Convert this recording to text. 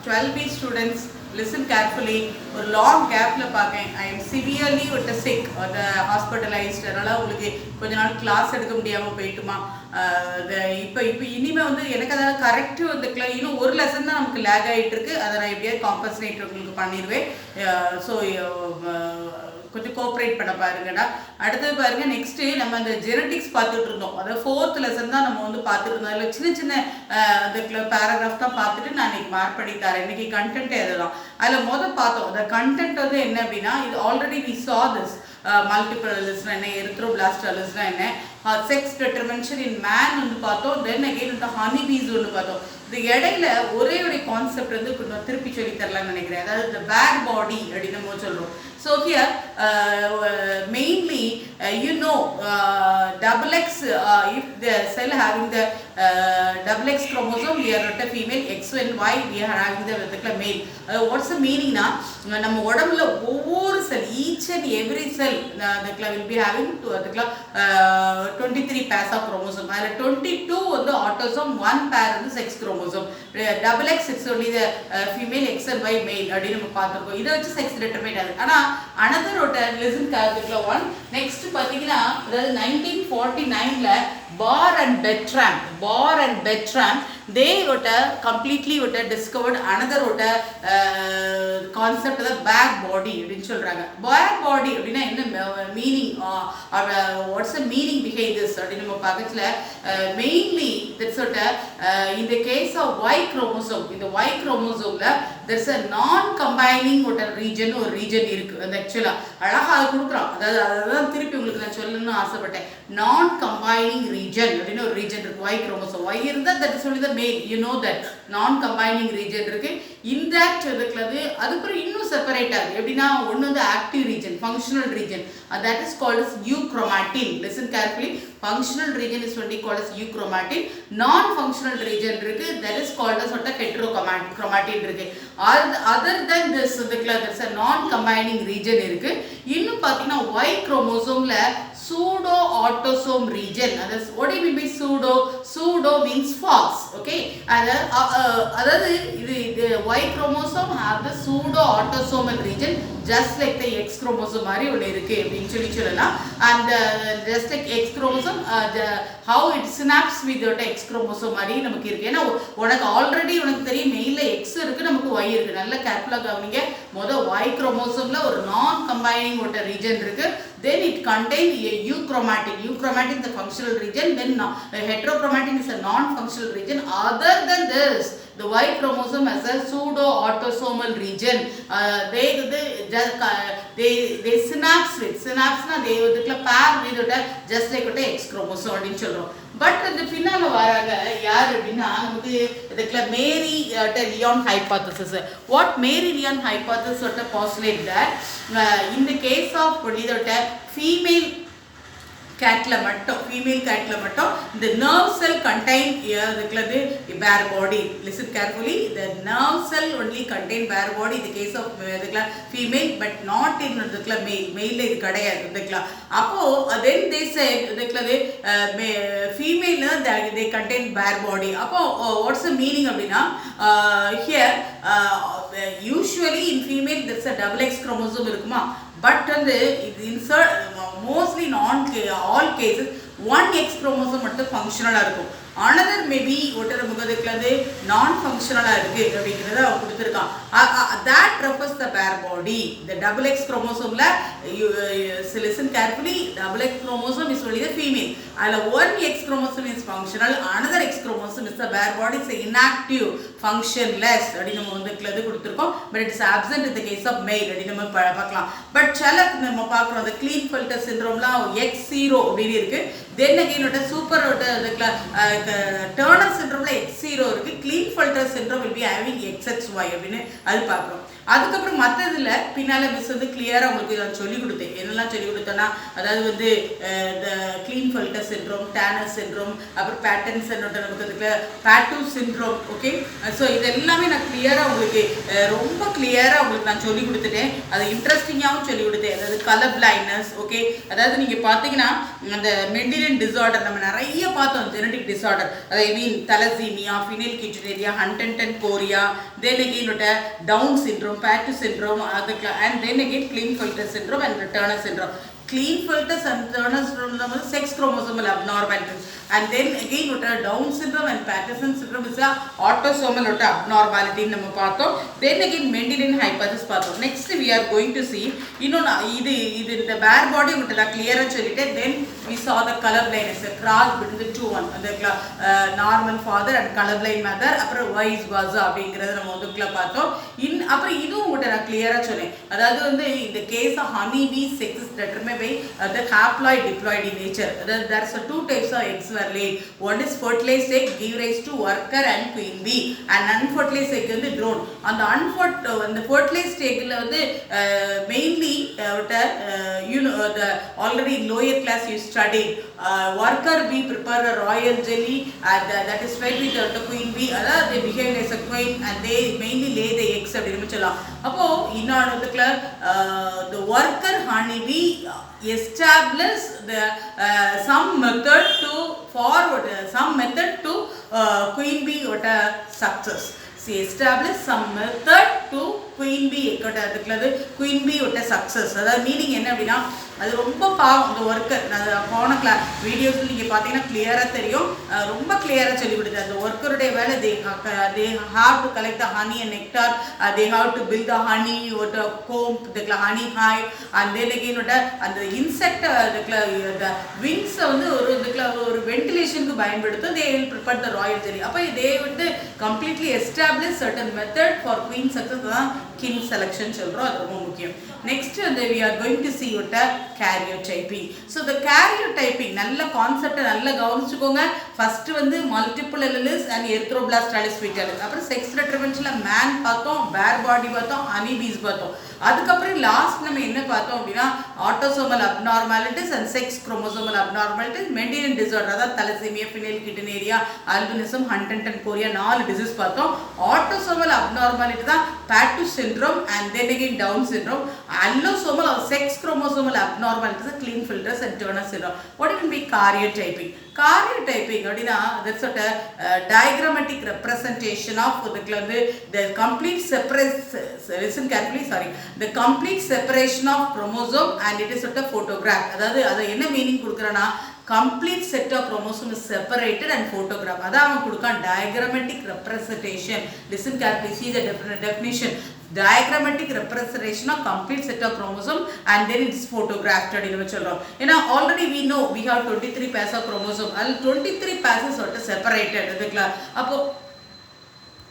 12B students, listen carefully. ஒரு long கேப்பில் பார்க்கேன். I am severely with sick, அந்த ஹாஸ்பிட்டலைஸ்ட். அதனால் உங்களுக்கு கொஞ்ச நாள் கிளாஸ் எடுக்க முடியாமல் போயிட்டுமா. இப்போ இனிமேல் வந்து எனக்கு அதாவது கரெக்டு வந்துக்கல. இன்னும் ஒரு லெசன் தான் நமக்கு லேக் ஆகிட்டு இருக்கு. அதை நான் எப்படியாவது காம்பன்சேட் உங்களுக்கு பண்ணிடுவேன். ஸோ கொஞ்சம் கோஆப்ரேட் பண்ண பாருங்கடா. அடுத்தது பாருங்க, நெக்ஸ்ட் நம்ம அந்த ஜெனட்டிக்ஸ் பார்த்துட்டு இருந்தோம். அதாவது 4th லெசன் தான் நம்ம வந்து பார்த்துட்டு இருந்தோம். அதில் சின்ன சின்ன அந்த பேராகிராஃப் தான் பார்த்துட்டு நான் இன்னைக்கு மார்க் பண்ணி தரேன். இன்னைக்கு கண்டென்ட் எதுதான் அதில் பார்த்தோம். அந்த கண்டென்ட் வந்து என்ன அப்படின்னா, இது already we saw this. Multiple அலிஸ்னா என்ன, எரித்ரோபிளாஸ்ட் அலிஸ்னா என்ன, செக்ஸ் டிட்டர்மினேஷன் இன் மேன் வந்து பார்த்தோம். தென் அகெயின் வந்து ஹனி பீஸ் ஒன்று பார்த்தோம். இந்த இடையில ஒரே ஒரு கான்செப்ட் வந்து கொஞ்சம் திருப்பி சொல்லி தரலாம்னு நினைக்கிறேன். அதாவது இந்த பேர் பாடி அப்படின்னு நம்ம சொல்கிறோம். So here mainly double X, if the cell having the double X chromosome, we are not a female. X and Y we are having the male. What's the meaning na, நம்ம உடம்புல ஒவ்வொரு செல், each and every cell will be having 23 pairs of chromosome. அதில் 22 வந்து autosome, 1 pair வந்து sex chromosome. double X is only the female, X and Y male அப்படின்னு நம்ம பார்த்துருக்கோம். இதை வச்சு செக்ஸ் டிட்டர்மைன் ஆகுது. ஆனால் another listen carefully one. Next பார்த்தீங்கன்னா, அதாவது 1949ல Barr and Bertram they completely discovered another concept of the back body அப்படின்னு சொல்றாங்க. back body அப்படின்னா என்ன meaning, what's the meaning behind this அப்படின்னு நம்ம பார்க்கல. mainly that's in the case of Y chromosome, இந்த Y chromosomeல there's a non combining region, ஒரு region இருக்கு. அந்த ஆக்சுவலா அழகா அது கொடுக்குறோம். அதாவது அதான் திருப்பி உங்களுக்கு நான் சொல்லணும்னு ஆசைப்பட்டேன். நான் கம்பைனிங் ரீஜன் அப்படின்னு ஒரு ரீஜன் இருக்கு. Y chromosome Y இருந்தால் that is only the male, you know that. நான் கம்பைனிங் ரீஜன் இருக்கு. இந்த இதுக்குள்ளது அதுக்கப்புறம் இன்னும் செப்பரேட் ஆகுது. எப்படின்னா, ஒன்று வந்து active region, functional region, that is called as euchromatin. Listen carefully. Functional region is only called as euchromatin. Non-functional region இருக்கு, that is called as heterochromatin இருக்கு. Other than this, there's a non-combining region இருக்கு. இன்னும் பார்த்தீங்கன்னா Y chromosome pseudo autosome region. What do you mean by pseudo? Pseudo means false. Okay, அதாவது இது Y chromosome have the pseudo autosomal region just like the X chromosome மாதிரி ஒன்று இருக்கு அப்படின்னு சொல்லலாம். And just like X chromosome, how it synapses with the X chromosome மாதிரி நமக்கு இருக்கு. ஏன்னா உனக்கு ஆல்ரெடி உனக்கு தெரியும், மெயில X இருக்கு, நமக்கு Y இருக்கு. நல்ல கேர்ஃபுல்லா கவனிங்க. Y chromosomeல ஒரு நான் கம்பைனிங் ஒரு ரீஜன் இருக்கு. Then it contains a euchromatin. Euchromatin is the functional region. Then heterochromatin is a non-functional region. Other than this, the Y chromosome has a pseudo autosomal region. They synapse with. Synapse they pair with just like X chromosome அப்படின்னு சொல்றோம். But அந்த பின்னால வராங்க யார் அப்படின்னா, நமக்கு இதுக்குள்ள Mary Lyon hypothesis. What Mary Lyon hypothesis postulate that in the case of female கேட்ல மட்டும், ஃபீமேல் கேட்ல மட்டும் இந்த நர்வ் செல் கண்டெயின் இதுக்குள்ளது Barr body. Listen carefully. the nerve cell only contain bare body in the case of இதுக்குள்ள female, but not in இதுக்குள்ள மெயில்ல இது கிடையாது. இதுக்குள்ள அப்போ then they said இதுக்குள்ளது ஃபீமேல்ல they contain bare body. அப்போ what's the meaning அப்படின்னா, here usually in female there's a double X chromosome இருக்குமா. But வந்து இது insert mostly in all cases 1 X chromosome மட்டும் ஃபங்க்ஷனலாக இருக்கும். another maybe நமக்கு நான் ஃபங்க்ஷனலாக இருக்கு அப்படிங்கிறத அவன் கொடுத்துருக்கான். that refers the bare body. the double X chromosomeல listen carefully, double X chromosome is only the female. அதில் 1 X chromosome is functional, another X chromosome is the bare body, is inactive, functionless அப்படின்னு நம்ம வந்து கொடுத்துருக்கோம். but it is absent in the case of male அப்படின்னு நம்ம பார்க்கலாம். But சில நம்ம பார்க்குறோம், அந்த கிளீன் ஃபில்டர் சிண்ட்ரோம்லாம் X0 அப்படின்னு இருக்கு. தென் அகைன் சூப்பர் டர்னர் சிண்ட்ரோம்ல X0 இருக்கு. Klinefelter syndrome will be having XXY அப்படின்னு அது பார்க்குறோம். அதுக்கப்புறம் மற்றதில் பின்னால் மிஸ் வந்து கிளியராக உங்களுக்கு நான் சொல்லிக் கொடுத்தேன். என்னெல்லாம் சொல்லிக் கொடுத்தேன்னா, அதாவது வந்து இந்த கிளீன் ஃபில்டர் சிண்ட்ரோம், டேனர் சிண்ட்ரோம், அப்புறம் பேட்டன் சிண்ட்ரோம், நமக்கு அதுக்கு பேட்டூ சிண்ட்ரோம். ஓகே, ஸோ இது எல்லாமே நான் கிளியராக உங்களுக்கு ரொம்ப கிளியராக உங்களுக்கு நான் சொல்லிக் கொடுத்துட்டேன். அது இன்ட்ரெஸ்டிங்காகவும் சொல்லிக் கொடுத்தேன். அதாவது கலர் பிளைண்ட்னஸ். ஓகே, அதாவது நீங்கள் பார்த்தீங்கன்னா அந்த மெண்டிலியன் டிஸார்டர் நம்ம நிறைய பார்த்தோம். Genetic disorder, I mean thalassaemia, phenyl Guittanaria, Huntington chorea, then again Down syndrome, Pattu syndrome, and then again Klinefelter syndrome and Turner syndrome. Klinefelter and Turner syndrome is sex chromosomal abnormalities, and then again Down syndrome and Patterson syndrome is a autosomal abnormality. Then again Mendelian hypothesis. Next we are going to see, the bare body clear. Then we saw the color blindness, a cross between the two one, the normal father and color blind mother, vice versa. Clear. In the case of honeybee, sex is determined by the haploid diploid in nature. There are two types of eggs were laid. One is fertilized egg, give rise to worker and queen bee, and unfertilized egg is the drone. On the fertilized egg mainly the already lower class you studied, worker bee prepare a royal jelly, that is fed with the queen bee. They behave as a queen and they mainly lay the eggs. The worker honeybee establish some method to queen bee success. She established some method to queen bee success. That meaning enna appadina அது ரொம்ப பாவம் அந்த worker. அது போன வீடியோஸில் நீங்கள் பார்த்தீங்கன்னா கிளியராக தெரியும், ரொம்ப கிளியராக சொல்லி கொடுத்து அந்த ஒர்க்கருடைய வேலை they have to collect the honey and nectar, they have to build the honey comb, the honey hive, and then again அந்த இன்செக்ட் the wings ஒரு வென்டிலேஷனுக்கு பயன்படுத்தும். they will prepare the royal jelly. அப்போ they would completely establish certain method for queen success. தான் king selection சொல்கிறோம். அது ரொம்ப முக்கியம். Next we are going to see karyotyping. So the karyotyping நல்ல கான்செப்ட் நல்லா கவனிச்சுக்கோங்க. First multiple alleles and erythroblastalis fetalis, அப்புறம் செக்ஸ் டிட்டர்மினன்ட்ல மேன் பார்த்தோம், பேர் பாடி பார்த்தோம், ஹனி பீஸ் பார்த்தோம். அதுக்கப்புறம் லாஸ்ட் நம்ம என்ன பார்த்தோம் அப்படின்னா autosomal abnormalities and sex chromosomal abnormalities, Mendelian disorder, அதாவது thalassemia, phenylketonuria, albinism, Huntington chorea, 4 disease பார்த்தோம். ஆட்டோசோமல் அப்நார்மாலிட்டி தான் Patau syndrome and then again Down syndrome. allosomal or sex chromosomal abnormalities are Klinefelter and Turner syndrome. What do you mean by karyotyping? Karyotyping that's a diagrammatic representation of the complete listen carefully, the complete separation of chromosome, and it is a photograph. That is meaning complete set of chromosome is separated and photograph. That's diagrammatic representation. Listen carefully, see the definition. Diagrammatic representation of complete set of chromosome and then it is photographed. Already we know we have 23 pairs of chromosome and 23 pairs are separated.